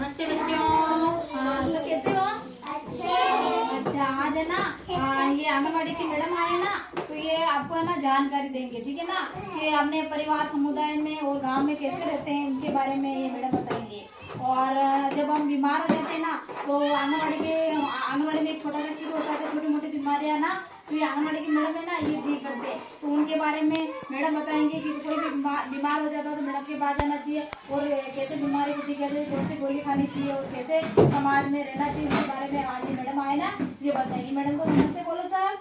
नमस्ते बच्चों। तो कैसे हो? अच्छा, आज है ना ये आंगनबाड़ी की मैडम आए ना, तो ये आपको है ना जानकारी देंगे, ठीक है ना, कि अपने परिवार समुदाय में और गांव में कैसे रहते हैं उनके बारे में ये मैडम बताएंगे। और जब हम बीमार हो जाते हैं ना, तो आंगनबाड़ी में एक छोटा सा किट होता है, छोटी मोटी बीमारियां ना, तो ये आंगनबाड़ी की मैडम है ना ये ठीक करते हैं। तो उनके बारे में मैडम बताएंगे कि कोई भी बीमार हो जाता है तो मैडम के पास जाना चाहिए, और कैसे बीमारी को ठीक कैसे कौन सी गोली खानी चाहिए, और कैसे समाज में रहना चाहिए, उसके बारे में आज ये मैडम आए ना ये बताएंगे। मैडम को नमस्ते बोलो सब।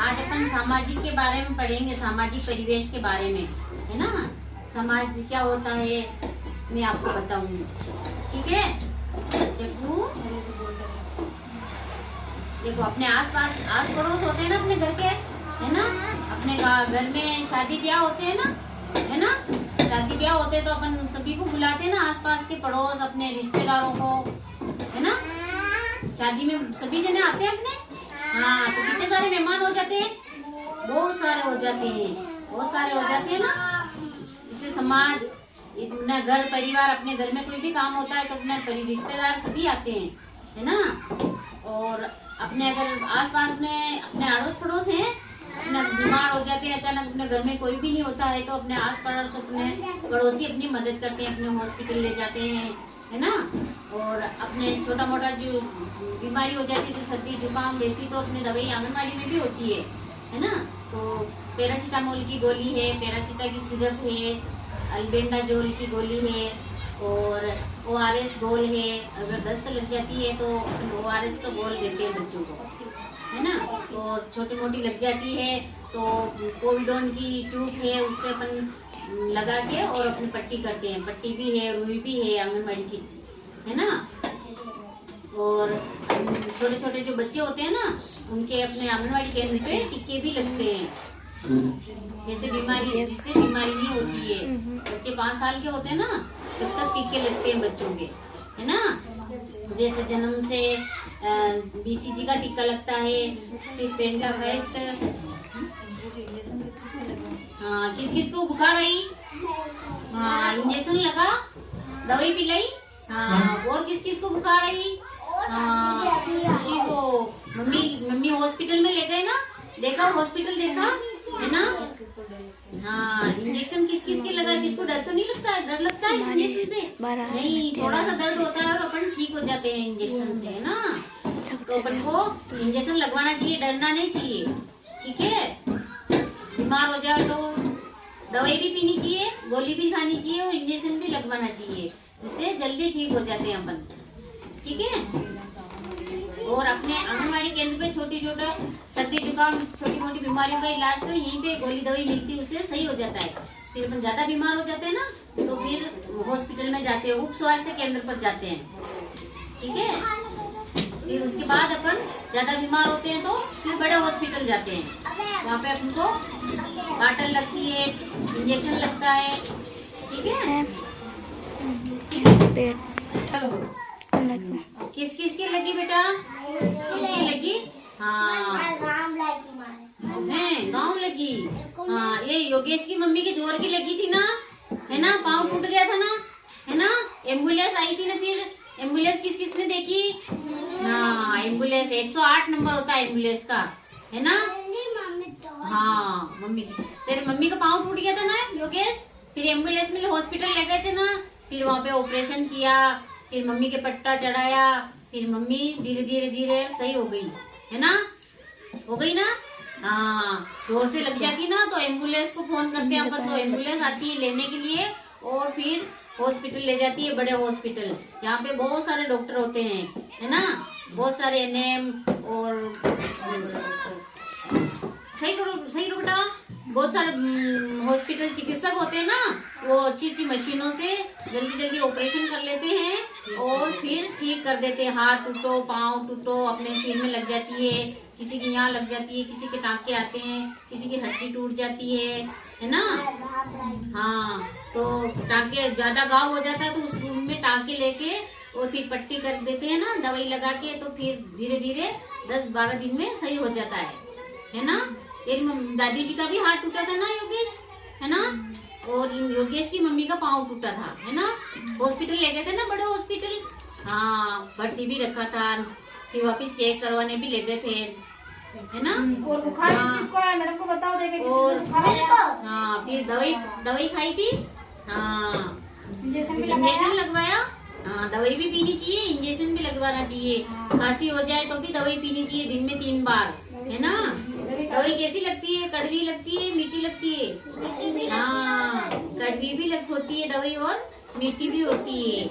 आज अपन सामाजिक के बारे में पढ़ेंगे, सामाजिक परिवेश के बारे में, है ना। समाज क्या होता है मैं आपको बताऊंगी, ठीक है। जग्गू देखो, अपने आस पड़ोस होते हैं ना अपने घर के, है ना। अपने घर में शादी ब्याह होते हैं ना, है ना। शादी ब्याह होते हैं तो अपन सभी को बुलाते हैं ना, आसपास के पड़ोस अपने रिश्तेदारों को, है ना। शादी में सभी जने आते हैं अपने। हाँ, तो कितने सारे मेहमान हो जाते हैं, बहुत सारे हो जाते हैं ना। इससे समाज, अपना घर परिवार, अपने घर में कोई भी काम होता है तो अपने रिश्तेदार सभी आते हैं, है ना। और अपने अगर आसपास में अपने अड़ोस पड़ोस हैं, अपना बीमार हो जाते हैं अचानक, अपने घर में कोई भी नहीं होता है तो अपने आस पड़ोस अपने पड़ोसी अपनी मदद करते हैं, अपने हॉस्पिटल ले जाते हैं, है ना। और अपने छोटा मोटा जो बीमारी हो जाती है जैसे सर्दी जुकाम, वैसी तो अपने दवाई आंगनबाड़ी में भी होती है ना। तो पैरासीटामोल की गोली है, पैरासीटा की सिरप है, अल्बेंडाजोल की गोली है, और ORS गोल है। अगर दस्त लग जाती है तो ORS का गोल देते हैं बच्चों को, है ना। और छोटी मोटी लग जाती है तो कोविडोन की ट्यूब है, उससे अपन लगा के और अपनी पट्टी करते हैं। पट्टी भी है, रुई भी है आंगनबाड़ी की, है ना। और छोटे छोटे जो बच्चे होते हैं ना, उनके अपने आंगनबाड़ी केंद्र पे टीके भी लगते हैं, जिससे बीमारी नहीं होती है। बच्चे 5 साल के होते हैं ना, तब तक टीके लगते हैं बच्चों के, है ना। जैसे जन्म से BCG का टीका लगता है, फिर पेंटाफेस्ट। हाँ, किस किस को बुखार आई, हाँ इंजेक्शन लगा, दवाई पिलाई। हाँ, और किस किस को बुखार आई, हाँ खुशी को मम्मी हॉस्पिटल में ले गए ना, देखा हॉस्पिटल देखा, है ना। हाँ, इंजेक्शन किस किस के लगा, किसको डर तो नहीं लगता है? डर लगता है इंजेक्शन से? नहीं, थोड़ा सा दर्द होता है और अपन ठीक हो जाते हैं इंजेक्शन से, है ना। तो अपन को इंजेक्शन लगवाना चाहिए, डरना नहीं चाहिए, ठीक है। बीमार हो जाए तो दवाई भी पीनी चाहिए, गोली भी खानी चाहिए और इंजेक्शन भी लगवाना चाहिए, जिससे जल्दी ठीक हो जाते हैं अपन, ठीक है। और अपने आंगनबाड़ी केंद्र पे छोटी छोटा सर्दी जुकाम, छोटी मोटी बीमारियों का इलाज तो यहीं पे गोली दवाई मिलती है, उससे सही हो जाता है। फिर अपन ज्यादा बीमार हो जाते हैं ना, तो फिर हॉस्पिटल में जाते हैं, उप स्वास्थ्य केंद्र पर जाते हैं, ठीक है। फिर उसके बाद अपन ज्यादा बीमार होते हैं तो फिर बड़े हॉस्पिटल जाते हैं, वहाँ पे अपन को बाटल लगती है, इंजेक्शन लगता है, ठीक है। किस किस की लगी बेटा, किसकी लगी? हाँ है, गाँव लगी। हाँ, ये योगेश की मम्मी के जोर की लगी थी ना, है ना, पाँव टूट गया था ना, है ना। एम्बुलेंस आई थी ना, फिर एम्बुलेंस किस किस ने देखी? हाँ, एम्बुलेंस 108 नंबर होता है एम्बुलेंस का, है ना। हाँ, मम्मी की, तेरे मम्मी का पाँव टूट गया था ना योगेश, फिर एम्बुलेंस में हॉस्पिटल ले गए थे ना, फिर वहाँ पे ऑपरेशन किया, फिर मम्मी के पट्टा चढ़ाया, फिर मम्मी धीरे धीरे धीरे सही हो गई, है ना, हो गई ना। हाँ, जोर से लग जाती ना तो एम्बुलेंस को फोन करते हैं अपन, तो एम्बुलेंस आती है लेने के लिए और फिर हॉस्पिटल ले जाती है, बड़े हॉस्पिटल जहाँ पे बहुत सारे डॉक्टर होते हैं, है ना, बहुत सारे NM और सही बेटा, बहुत सारे हॉस्पिटल चिकित्सक होते हैं ना, वो अच्छी अच्छी मशीनों से जल्दी जल्दी ऑपरेशन कर लेते हैं और फिर ठीक कर देते हैं। हाथ टूटो, पाँव टूटो, अपने सिर में लग जाती है, किसी की यहाँ लग जाती है, किसी के टाँके आते हैं, किसी की हड्डी टूट जाती है ना। हाँ, तो टाँके ज्यादा घाव हो जाता है तो उसमें टाँके लेके और फिर पट्टी कर देते हैं ना, दवाई लगा के, तो फिर धीरे धीरे 10-12 दिन में सही हो जाता है। है ना। तेरी दादी जी का भी हाथ टूटा था ना योगेश, है ना। और योगेश की मम्मी का पाँव टूटा था, है ना। हॉस्पिटल ले गए थे ना, बड़े हॉस्पिटल। हाँ, भर्ती भी रखा था, फिर वापस चेक करवाने भी ले गए थे, है ना। और बुखार किसको है मैडम को बताओ, देखे और हाँ, फिर दवाई खाई थी। हाँ, इंजेक्शन लगवाया। हाँ, दवाई भी पीनी चाहिए, इंजेक्शन भी लगवाना चाहिए। खांसी हो जाए तो भी दवाई पीनी चाहिए दिन में 3 बार, है ना। दवाई कैसी लगती है? कड़वी लगती है, मीठी लगती है? हाँ, कड़वी भी होती है दवाई और मीठी भी होती है।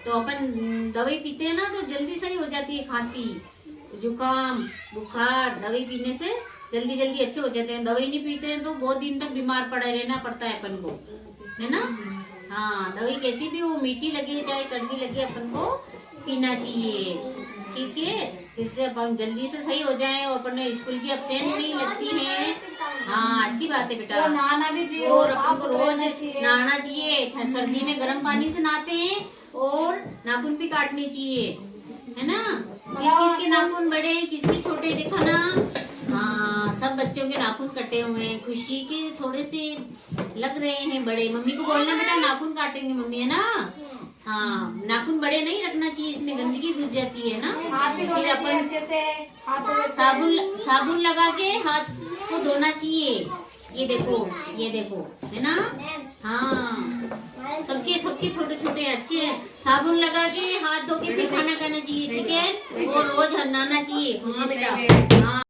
तो अपन दवाई पीते हैं ना तो जल्दी सही हो जाती है खांसी, जुकाम, बुखार। दवाई पीने से जल्दी जल्दी अच्छे हो जाते हैं। दवाई नहीं पीते हैं तो बहुत दिन तक बीमार पड़े रहना पड़ता है अपन को, है ना। हाँ, दवाई कैसी भी हो, मीठी लगे चाहे कड़वी लगे, अपन को पीना चाहिए, ठीक है। जिससे अपन जल्दी से सही हो जाए और अपन स्कूल की एब्सेंट नहीं लगती है। हाँ, अच्छी बात है बेटा। नहाना भी चाहिए और अपन को रोज नहाना चाहिए। सर्दी में गर्म पानी से नहाते हैं और नाखून भी काटने चाहिए, है ना। किस किस के नाखून बड़े हैं, किसके छोटे, देखा ना। हाँ, सब बच्चों के नाखून कटे हुए हैं। खुशी के थोड़े से लग रहे हैं बड़े। मम्मी को बोलना बेटा नाखून काटेंगे मम्मी, है ना। हाँ, नाखून बड़े नहीं रखना चाहिए, इसमें गंदगी घुस जाती है ना। फिर अपन अच्छे से साबुन लगा के हाथ को धोना चाहिए। ये देखो, ये देखो, है ना। हाँ, सबके छोटे छोटे अच्छे साबुन लगा के हाथ धो के फिर खाना खाना चाहिए, ठीक है। और रोज नहाना चाहिए। हाँ बेटा, हाँ।